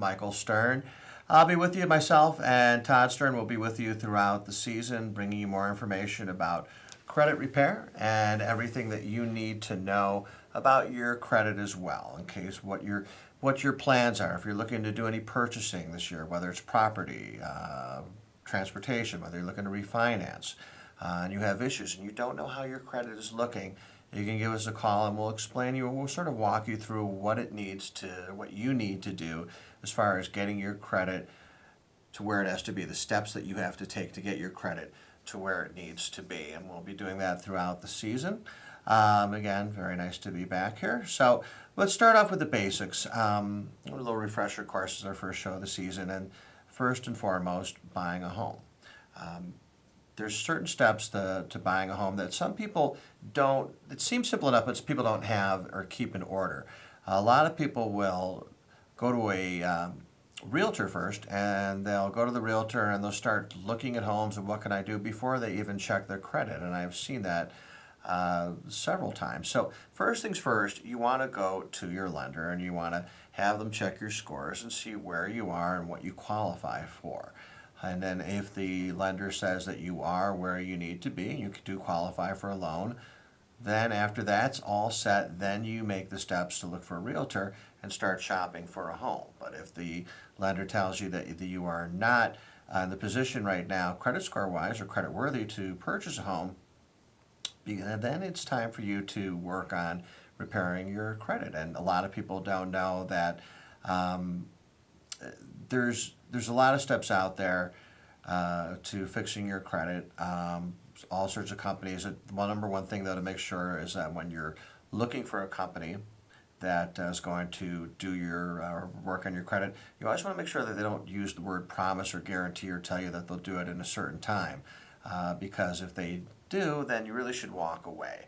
Michael Stern. I'll be with you, myself and Todd Stern will be with you throughout the season, bringing you more information about credit repair and everything that you need to know about your credit as well, in case what your plans are. If you're looking to do any purchasing this year, whether it's property, transportation, whether you're looking to refinance, and you have issues and you don't know how your credit is looking, you can give us a call and we'll explain you and we'll sort of walk you through what you need to do as far as getting your credit to where it has to be, the steps that you have to take to get your credit to where it needs to be. And we'll be doing that throughout the season. Again, very nice to be back here. So let's start off with the basics. A little refresher course is our first show of the season, and first and foremost, buying a home. There's certain steps to buying a home that some people don't, it seems simple enough, but people don't have or keep in order. A lot of people will go to a realtor first, and they'll go to the realtor and they'll start looking at homes and what can I do before they even check their credit. And I've seen that several times. So first things first, you want to go to your lender and you want to have them check your scores and see where you are and what you qualify for. And then if the lender says that you are where you need to be, you do qualify for a loan, then after that's all set, then you make the steps to look for a realtor and start shopping for a home. But if the lender tells you that you are not in the position right now, credit score wise or credit worthy, to purchase a home, then it's time for you to work on repairing your credit. And a lot of people don't know that there's a lot of steps out there to fixing your credit. All sorts of companies. Well, number one thing though to make sure is that when you're looking for a company that is going to do your work on your credit, you always want to make sure that they don't use the word promise or guarantee or tell you that they'll do it in a certain time. Because if they do, then you really should walk away.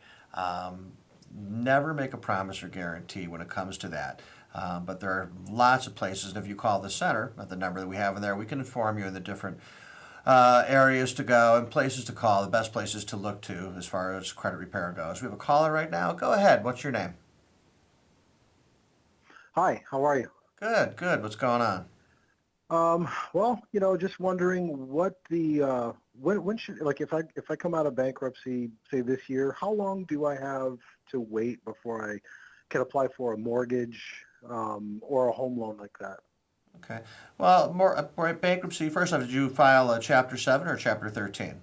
Never make a promise or guarantee when it comes to that. But there are lots of places, and if you call the center at the number that we have in there, we can inform you of the different areas to go and places to call, the best places to look to as far as credit repair goes. We have a caller right now. Go ahead. What's your name? Hi, how are you? Good, good. What's going on? Well, just wondering what the when should, like, if I come out of bankruptcy, say this year, how long do I have to wait before I can apply for a mortgage or a home loan like that? Okay. Well, bankruptcy. First off, did you file a Chapter 7 or Chapter 13?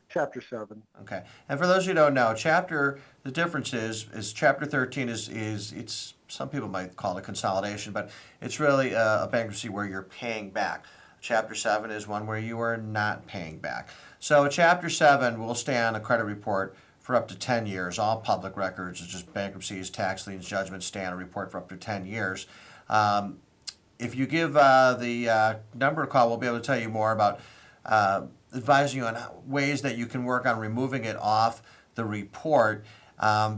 Chapter 7. Okay. And for those who don't know, the difference is Chapter 13 it's, some people might call it a consolidation, but it's really a bankruptcy where you're paying back. Chapter 7 is one where you are not paying back. So Chapter 7 will stay on a credit report for up to 10 years. All public records, such as bankruptcies, tax liens, judgments, stay on a report for up to 10 years. If you give the number a call, we'll be able to tell you more about advising you on ways that you can work on removing it off the report,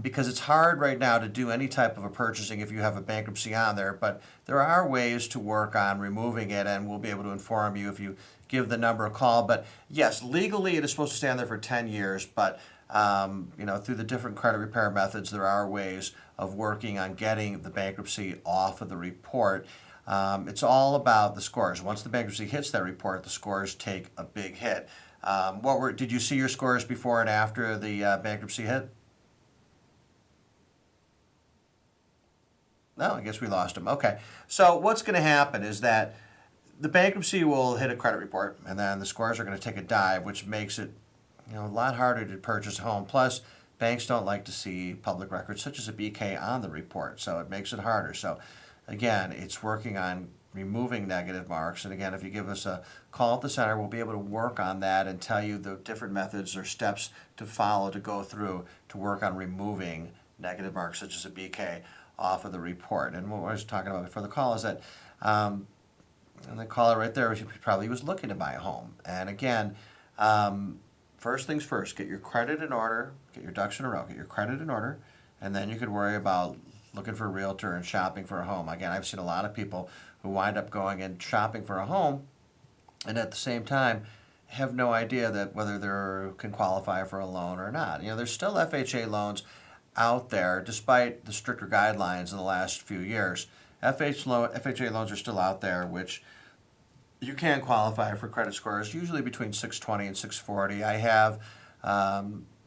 because it's hard right now to do any type of a purchasing if you have a bankruptcy on there, but there are ways to work on removing it, and we'll be able to inform you if you give the number a call. But yes, legally it is supposed to stay on there for 10 years, but through the different credit repair methods, there are ways of working on getting the bankruptcy off of the report. It's all about the scores. Once the bankruptcy hits that report, the scores take a big hit. Did you see your scores before and after the bankruptcy hit? No, I guess we lost them. Okay. So what's going to happen is that the bankruptcy will hit a credit report, and then the scores are going to take a dive, which makes it a lot harder to purchase a home. Plus, banks don't like to see public records such as a BK on the report, so it makes it harder. So again, it's working on removing negative marks. And again, if you give us a call at the center, we'll be able to work on that and tell you the different methods or steps to follow to go through to work on removing negative marks such as a BK off of the report. And what I was talking about before the call is that, and the caller right there, he probably was looking to buy a home. And again, first things first, get your credit in order, get your ducks in a row, get your credit in order, and then you could worry about looking for a realtor and shopping for a home. Again, I've seen a lot of people who wind up going and shopping for a home and at the same time have no idea that whether they can qualify for a loan or not. There's still FHA loans out there despite the stricter guidelines in the last few years. FHA loans are still out there, which you can qualify for credit scores usually between 620 and 640. I have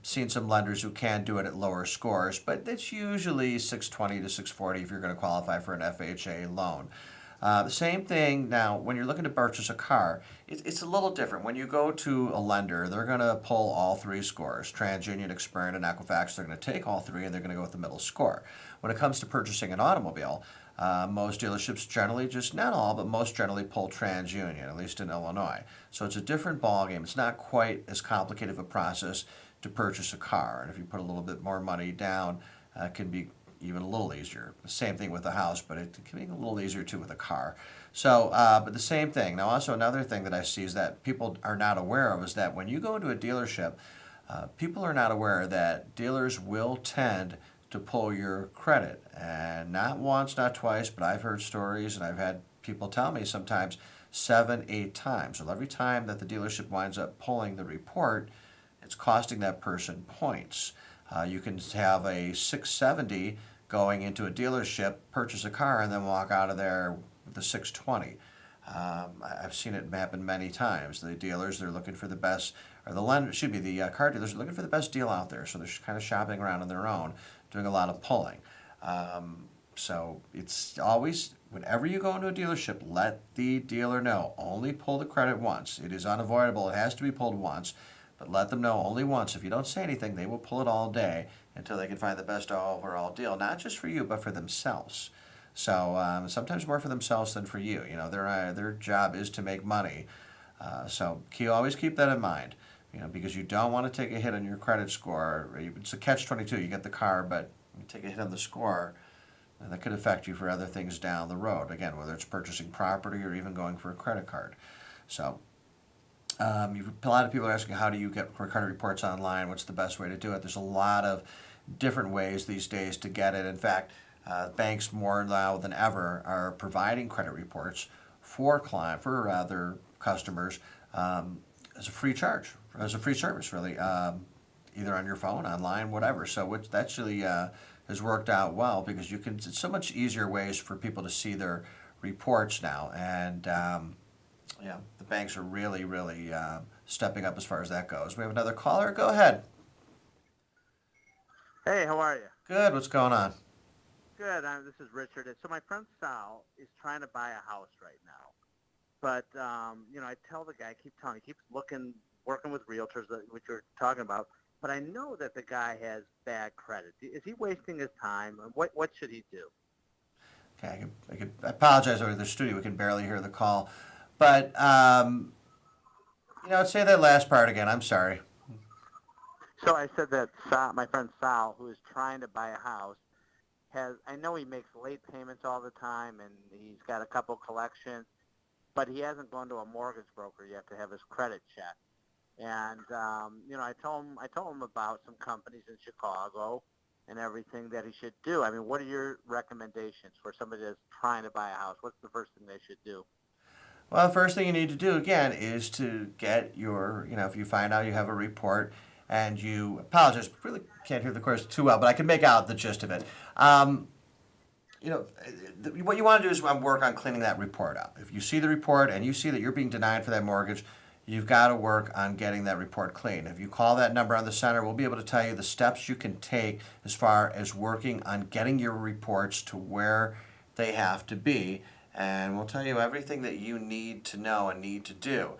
seen some lenders who can do it at lower scores, but it's usually 620 to 640 if you're going to qualify for an FHA loan. The same thing now, when you're looking to purchase a car, it's a little different. When you go to a lender, they're going to pull all three scores. TransUnion, Experian, and Equifax, they're going to take all three and they're going to go with the middle score. When it comes to purchasing an automobile, most dealerships generally, just not all, but most generally pull TransUnion, at least in Illinois. So it's a different ballgame. It's not quite as complicated of a process to purchase a car. And if you put a little bit more money down, it can be even a little easier. Same thing with a house, but it can be a little easier too with a car. So, but the same thing. Now, also another thing that I see is that people are not aware of is that when you go into a dealership, people are not aware that dealers will tend to pull your credit. And not once, not twice, but I've heard stories and I've had people tell me sometimes 7, 8 times. So every time that the dealership winds up pulling the report, it's costing that person points. You can have a 670 going into a dealership, purchase a car, and then walk out of there with a 620. I've seen it happen many times. The dealers, they're looking for the best, or the lender, should be the car dealers, are looking for the best deal out there. So they're kind of shopping around on their own, doing a lot of pulling. So it's always, whenever you go into a dealership, let the dealer know. Only pull the credit once. It is unavoidable. It has to be pulled once. But let them know only once. If you don't say anything, they will pull it all day until they can find the best overall deal, not just for you, but for themselves. So sometimes more for themselves than for you. You know, their job is to make money. So always keep that in mind. You know, because you don't want to take a hit on your credit score. It's a catch-22. You get the car, but you take a hit on the score, and that could affect you for other things down the road. Again, whether it's purchasing property or even going for a credit card. So. A lot of people are asking, how do you get credit reports online? What's the best way to do it? There's a lot of different ways these days to get it. In fact, banks more now than ever are providing credit reports for their customers as a free charge, as a free service, really, either on your phone, online, whatever. So which actually has worked out well because it's so much easier ways for people to see their reports now. And yeah, the banks are really, really stepping up as far as that goes. We have another caller. Go ahead. Hey, how are you? Good. What's going on? Good. This is Richard. So my friend Sal is trying to buy a house right now. But, I tell the guy, he keeps looking, working with realtors, which you're talking about. But I know that the guy has bad credit. Is he wasting his time? What should he do? Okay, I apologize over the studio. We can barely hear the call. But, say that last part again. I'm sorry. So I said that my friend Sal, who is trying to buy a house, I know he makes late payments all the time, and he's got a couple collections, but he hasn't gone to a mortgage broker yet to have his credit checked. And, I told him about some companies in Chicago and everything that he should do. I mean, what are your recommendations for somebody that's trying to buy a house? What's the first thing they should do? Well, the first thing you need to do, again, is to get if you find out you have a report and you apologize, really can't hear the chorus too well, but I can make out the gist of it. What you want to do is work on cleaning that report up. If you see the report and you see that you're being denied for that mortgage, you've got to work on getting that report clean. If you call that number on the center, we'll be able to tell you the steps you can take as far as working on getting your reports to where they have to be. And we'll tell you everything that you need to know and need to do.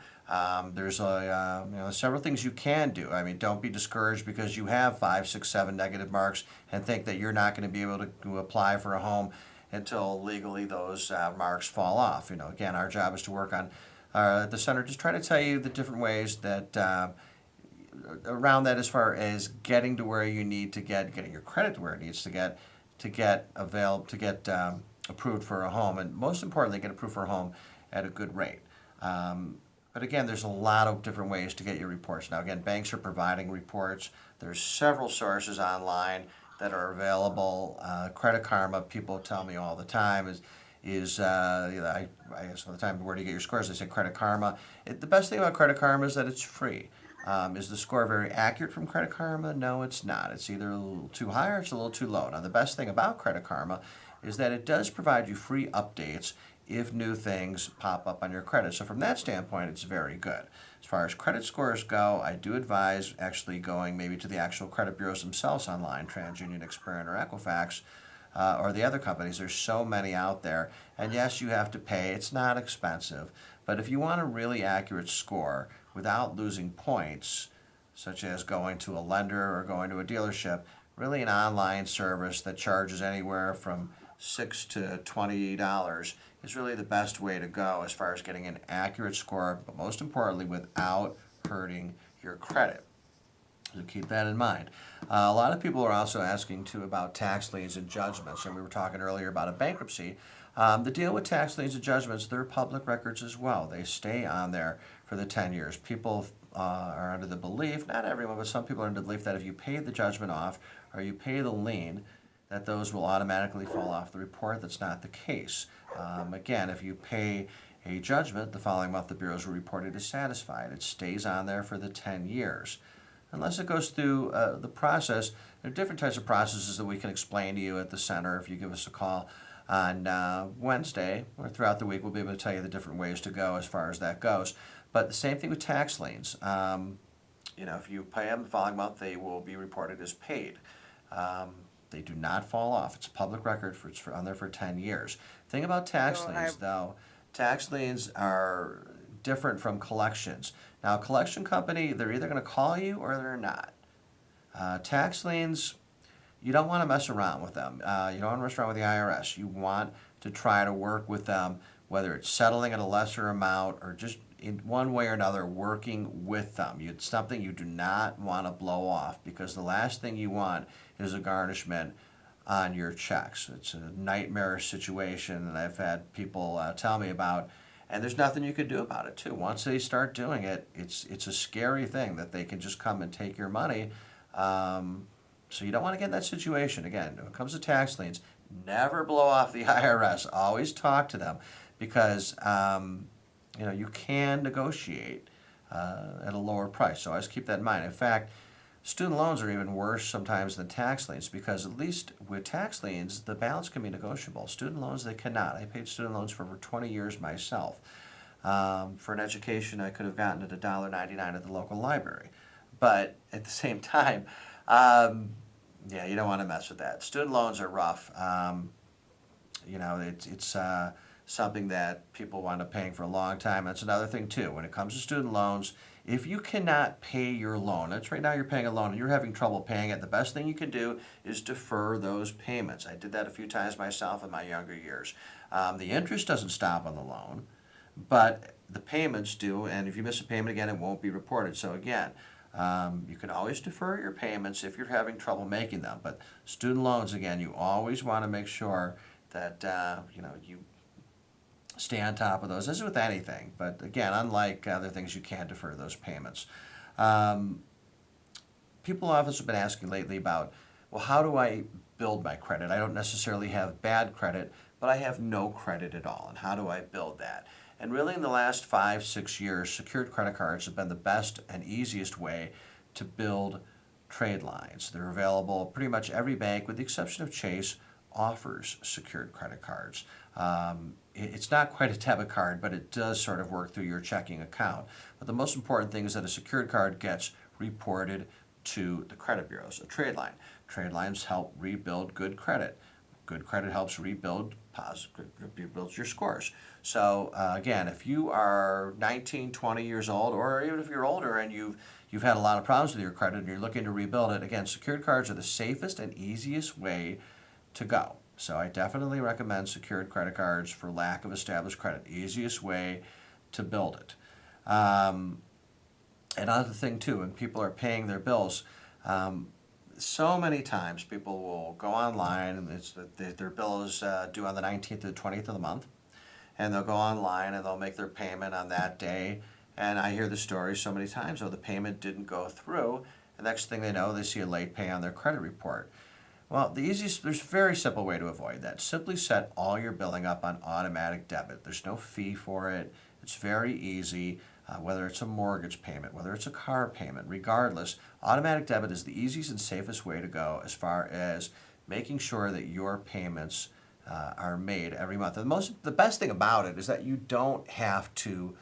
There's several things you can do. I mean, don't be discouraged because you have 5, 6, 7 negative marks and think that you're not going to be able to apply for a home until legally those marks fall off. Again, our job is to work on the center, just try to tell you the different ways that around that as far as getting to where you need to getting your credit to where it needs to get approved for a home, and most importantly, get approved for a home at a good rate. But again, there's a lot of different ways to get your reports. Now, again, banks are providing reports. There's several sources online that are available. Credit Karma, people tell me all the time, I ask all the time, where do you get your scores? They say Credit Karma. The best thing about Credit Karma is that it's free. Is the score very accurate from Credit Karma? No, it's not. It's either a little too high or it's a little too low. Now, the best thing about Credit Karma is that it does provide you free updates if new things pop up on your credit. So from that standpoint, it's very good. As far as credit scores go, I do advise actually going maybe to the actual credit bureaus themselves online, TransUnion, Experian, or Equifax, or the other companies. There's so many out there. And yes, you have to pay. It's not expensive. But if you want a really accurate score without losing points, such as going to a lender or going to a dealership, really an online service that charges anywhere from $6 to $20 is really the best way to go as far as getting an accurate score, but most importantly, without hurting your credit. So keep that in mind. A lot of people are also asking too about tax liens and judgments, and we were talking earlier about a bankruptcy. The deal with tax liens and judgments, they're public records as well. They stay on there for the 10 years. People are under the belief, not everyone, but some people are under the belief that if you pay the judgment off or you pay the lien, that those will automatically fall off the report. That's not the case. Again, if you pay a judgment, the following month the bureaus will report it is satisfied. It stays on there for the 10 years. Unless it goes through the process, there are different types of processes that we can explain to you at the center. If you give us a call on Wednesday or throughout the week, we'll be able to tell you the different ways to go as far as that goes. But the same thing with tax liens. If you pay them the following month, they will be reported as paid. They do not fall off. It's a public record. It's on there for 10 years. Thing about tax liens, though, tax liens are different from collections. Now, a collection company, they're either going to call you or they're not. Tax liens, you don't want to mess around with them. You don't want to mess around with the IRS. You want to try to work with them, whether it's settling at a lesser amount or just in one way or another working with them. It's something you do not want to blow off, because the last thing you want is a garnishment on your checks. It's a nightmare situation that I've had people tell me about, and there's nothing you can do about it too. Once they start doing it, it's a scary thing that they can just come and take your money. So you don't want to get in that situation. Again, when it comes to tax liens, never blow off the IRS. Always talk to them, because you can negotiate at a lower price. So always keep that in mind. In fact, student loans are even worse sometimes than tax liens, because at least with tax liens, the balance can be negotiable. Student loans, they cannot. I paid student loans for over 20 years myself. For an education, I could have gotten it $1.99 at the local library. But at the same time, you don't want to mess with that. Student loans are rough. It's something that people wind up paying for a long time. That's another thing too. When it comes to student loans, if you cannot pay your loan, that's right now you're paying a loan and you're having trouble paying it, the best thing you can do is defer those payments. I did that a few times myself in my younger years. The interest doesn't stop on the loan, but the payments do, and if you miss a payment again, it won't be reported. So again, you can always defer your payments if you're having trouble making them. But student loans, again, you always want to make sure that you stay on top of those, as with anything. But again, unlike other things, you can't defer those payments. People often have been asking lately about, well, how do I build my credit? I don't necessarily have bad credit, but I have no credit at all. And how do I build that? And really in the last 5-6 years, secured credit cards have been the best and easiest way to build trade lines. They're available pretty much every bank, with the exception of Chase, offers secured credit cards. It's not quite a debit card, but it does sort of work through your checking account. But the most important thing is that a secured card gets reported to the credit bureaus, a trade line. Trade lines help rebuild good credit. Good credit helps rebuilds your scores. So again, if you are 19, 20 years old, or even if you're older and you've had a lot of problems with your credit and you're looking to rebuild it, again, secured cards are the safest and easiest way to go. So I definitely recommend secured credit cards for lack of established credit. Easiest way to build it. Another thing too, when people are paying their bills, so many times people will go online and their bill is due on the 19th or the 20th of the month, and they'll go online and they'll make their payment on that day. And I hear the story so many times, the payment didn't go through, and next thing they know, they see a late pay on their credit report. Well, there's a very simple way to avoid that. Simply set all your billing up on automatic debit. There's no fee for it. It's very easy. whether it's a mortgage payment, whether it's a car payment, regardless, automatic debit is the easiest and safest way to go as far as making sure that your payments are made every month. And the best thing about it is that you don't have to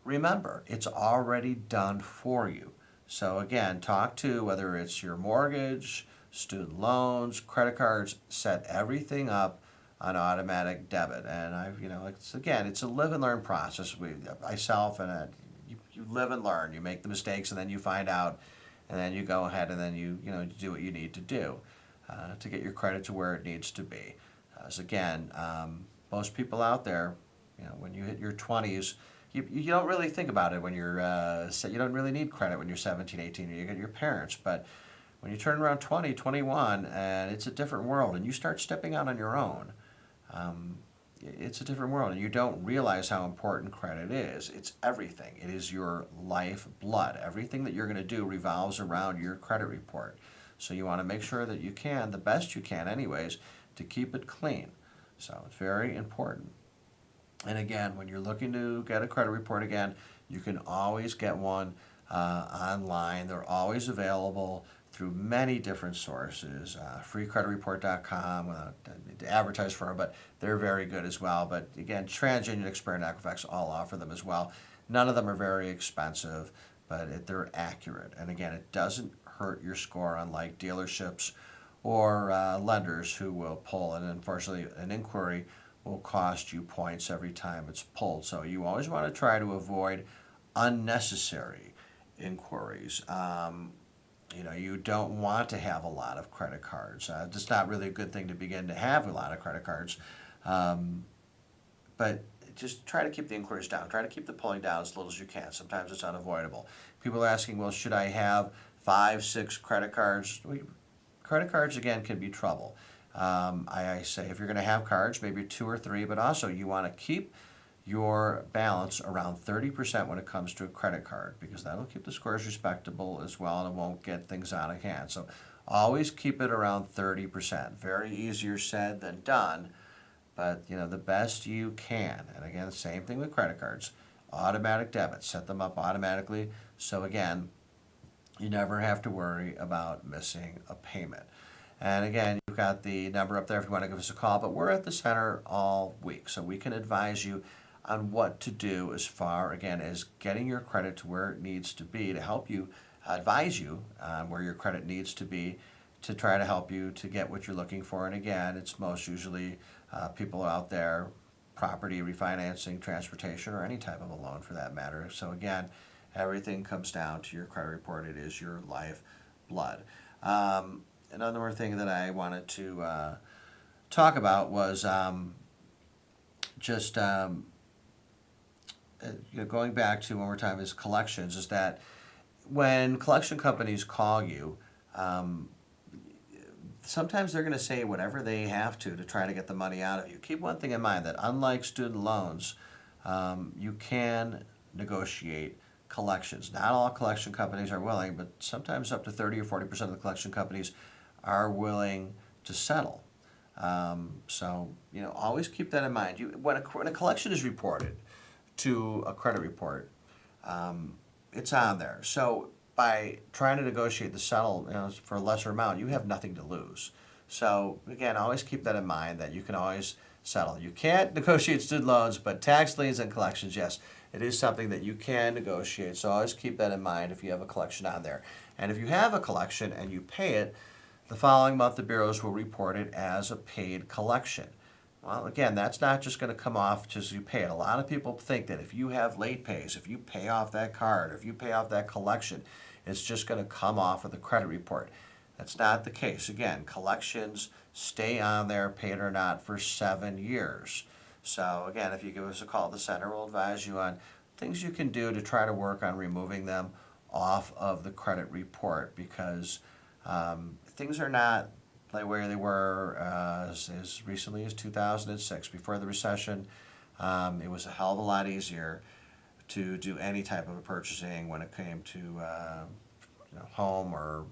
remember. It's already done for you. So again, talk to whether it's your mortgage, student loans, credit cards, set everything up on automatic debit. And it's a live and learn process. Myself and you live and learn. You make the mistakes and then you find out, and then you go ahead and then you do what you need to do to get your credit to where it needs to be. So again, most people out there, when you hit your 20s, you don't really think about it when you're, you don't really need credit when you're 17, 18, you get your parents. But when you turn around 20, 21, and it's a different world, and you start stepping out on your own, it's a different world, and you don't realize how important credit is. It's everything. It is your life blood. Everything that you're going to do revolves around your credit report. So you want to make sure that you can, the best you can anyways, to keep it clean. So it's very important. And again, when you're looking to get a credit report again, you can always get one online. They're always available through many different sources. Freecreditreport.com, to advertise for them, but they're very good as well. But again, TransUnion, Experian, Equifax all offer them as well. None of them are very expensive, but they're accurate. And again, it doesn't hurt your score, unlike dealerships or lenders who will pull. And unfortunately, an inquiry will cost you points every time it's pulled. So you always want to try to avoid unnecessary inquiries. You don't want to have a lot of credit cards. It's not really a good thing to begin to have a lot of credit cards. But just try to keep the inquiries down. Try to keep the pulling down as little as you can. Sometimes it's unavoidable. People are asking, well, should I have 5, 6 credit cards? Credit cards, again, can be trouble. I say if you're going to have cards, maybe 2 or 3, but also you want to keep your balance around 30% when it comes to a credit card, because that'll keep the scores respectable as well, and it won't get things out of hand. So always keep it around 30%. Very easier said than done, but the best you can. And again, same thing with credit cards. Automatic debit, set them up automatically. So again, you never have to worry about missing a payment. And again, you've got the number up there if you want to give us a call, but we're at the center all week, so we can advise you on what to do as far, again, as getting your credit to where it needs to be, to help you, advise you on where your credit needs to be, to try to help you to get what you're looking for. And again, it's most usually people out there, property, refinancing, transportation, or any type of a loan for that matter. So again, everything comes down to your credit report. It is your life blood. Another thing that I wanted to talk about was going back to one more time is collections, is that when collection companies call you, sometimes they're going to say whatever they have to try to get the money out of you. Keep one thing in mind, that unlike student loans, you can negotiate collections. Not all collection companies are willing, but sometimes up to 30 or 40% of the collection companies are willing to settle. So always keep that in mind. When a collection is reported to a credit report, it's on there. So by trying to negotiate the settle for a lesser amount, you have nothing to lose. So again, always keep that in mind, that you can always settle. You can't negotiate student loans, but tax liens and collections, yes, it is something that you can negotiate. So always keep that in mind if you have a collection on there. And if you have a collection and you pay it, the following month the bureaus will report it as a paid collection. Well, again, that's not just going to come off just as you pay it. A lot of people think that if you have late pays, if you pay off that card, or if you pay off that collection, it's just going to come off of the credit report. That's not the case. Again, collections stay on there, paid or not, for 7 years. So again, if you give us a call at the center, we'll advise you on things you can do to try to work on removing them off of the credit report, because things are not like where they were as recently as 2006. Before the recession, it was a hell of a lot easier to do any type of purchasing when it came to home or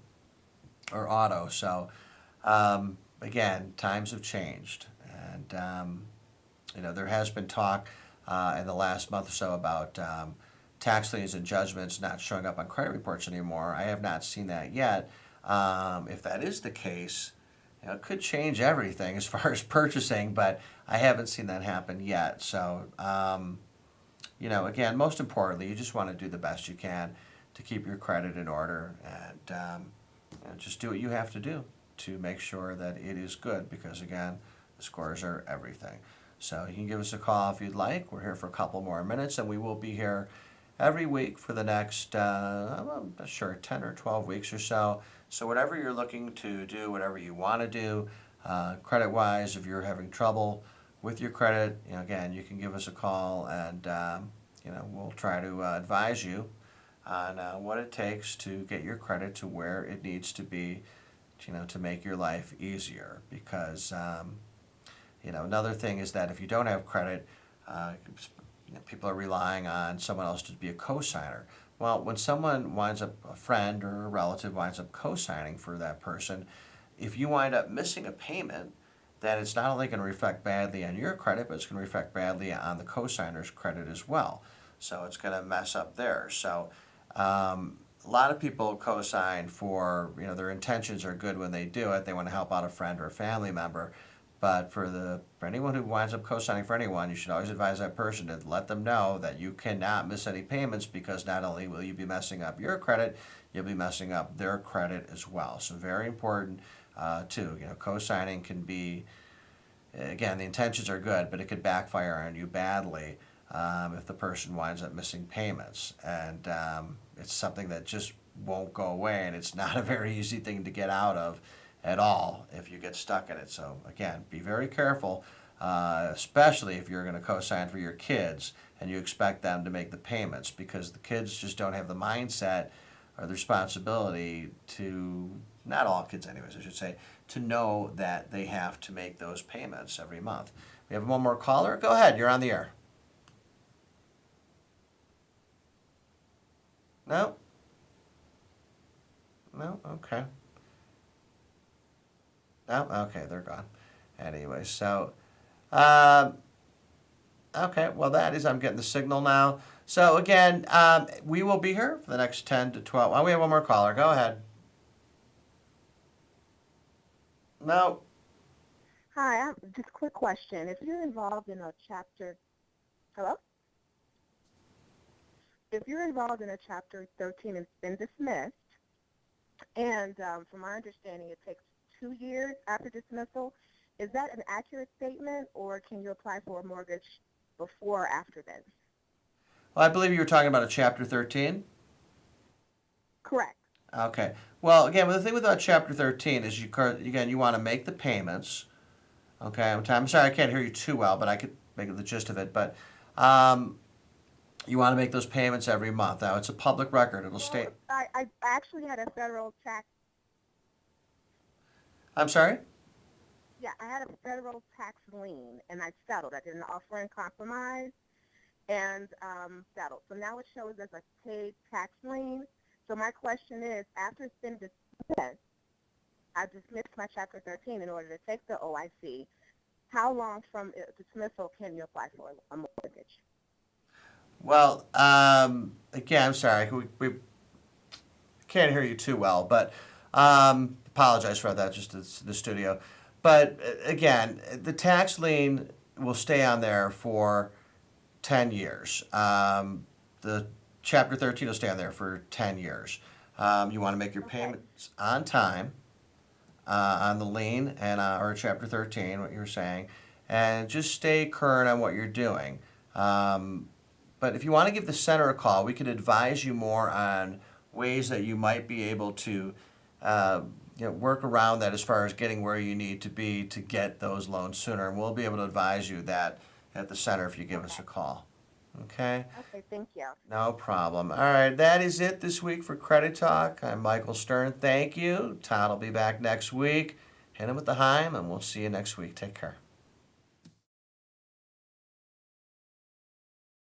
auto. So again, times have changed, and there has been talk in the last month or so about tax liens and judgments not showing up on credit reports anymore. I have not seen that yet. If that is the case, it could change everything as far as purchasing, but I haven't seen that happen yet. So, again, most importantly, you just want to do the best you can to keep your credit in order, and just do what you have to do to make sure that it is good, because, again, the scores are everything. So you can give us a call if you'd like. We're here for a couple more minutes, and we will be here every week for the next, I'm not sure, 10 or 12 weeks or so. So whatever you're looking to do, whatever you want to do, credit-wise, if you're having trouble with your credit, again, you can give us a call, and we'll try to advise you on what it takes to get your credit to where it needs to be, to make your life easier. Because another thing is that if you don't have credit, people are relying on someone else to be a co-signer. Well, when someone winds up, a friend or a relative winds up co-signing for that person, if you wind up missing a payment, then it's not only going to reflect badly on your credit, but it's going to reflect badly on the co-signer's credit as well. So it's going to mess up theirs. So a lot of people co-sign for, their intentions are good when they do it. They want to help out a friend or a family member. But for anyone who winds up co-signing for anyone, you should always advise that person to let them know that you cannot miss any payments, because not only will you be messing up your credit, you'll be messing up their credit as well. So very important too. Co-signing can be, again, the intentions are good, but it could backfire on you badly if the person winds up missing payments. And it's something that just won't go away, and it's not a very easy thing to get out of at all if you get stuck in it. So again, be very careful, especially if you're going to co-sign for your kids and you expect them to make the payments, because the kids just don't have the mindset or the responsibility to, not all kids anyways, I should say, to know that they have to make those payments every month. We have one more caller. Go ahead, you're on the air. No? No? Okay. No? Okay, they're gone. Anyway, so, okay, well, I'm getting the signal now. So, again, we will be here for the next 10 to 12. Oh, we have one more caller. Go ahead. No? Hi, just a quick question. If you're involved in a chapter, hello? If you're involved in a chapter 13 and it's been dismissed, and from my understanding it takes 2 years after dismissal, is that an accurate statement, or can you apply for a mortgage before or after then? Well, I believe you were talking about a Chapter 13? Correct. Okay. Well, again, the thing about Chapter 13 is you want to make the payments. Okay, I'm sorry I can't hear you too well, but I could make the gist of it. But you want to make those payments every month. Now, it's a public record. It'll state. I actually had a federal tax. I'm sorry? Yeah, I had a federal tax lien, and I settled. I did an offer in compromise and settled. So now it shows as a paid tax lien. So my question is, after it's been dismissed, I dismissed my Chapter 13 in order to take the OIC. How long from dismissal can you apply for a mortgage? Well, again, I'm sorry. We can't hear you too well, but apologize for that, just the studio. But again, the tax lien will stay on there for 10 years. The Chapter 13 will stay on there for 10 years. You want to make your payments on time on the lien and or Chapter 13, what you were saying, and just stay current on what you're doing. But if you want to give the center a call, we could advise you more on ways that you might be able to work around that as far as getting where you need to be to get those loans sooner. And we'll be able to advise you that at the center if you give us a call. Okay? Okay, thank you. No problem. All right, that is it this week for Credit Talk. I'm Michael Stern. Thank you. Todd will be back next week. Hit him with the Heim, and we'll see you next week. Take care.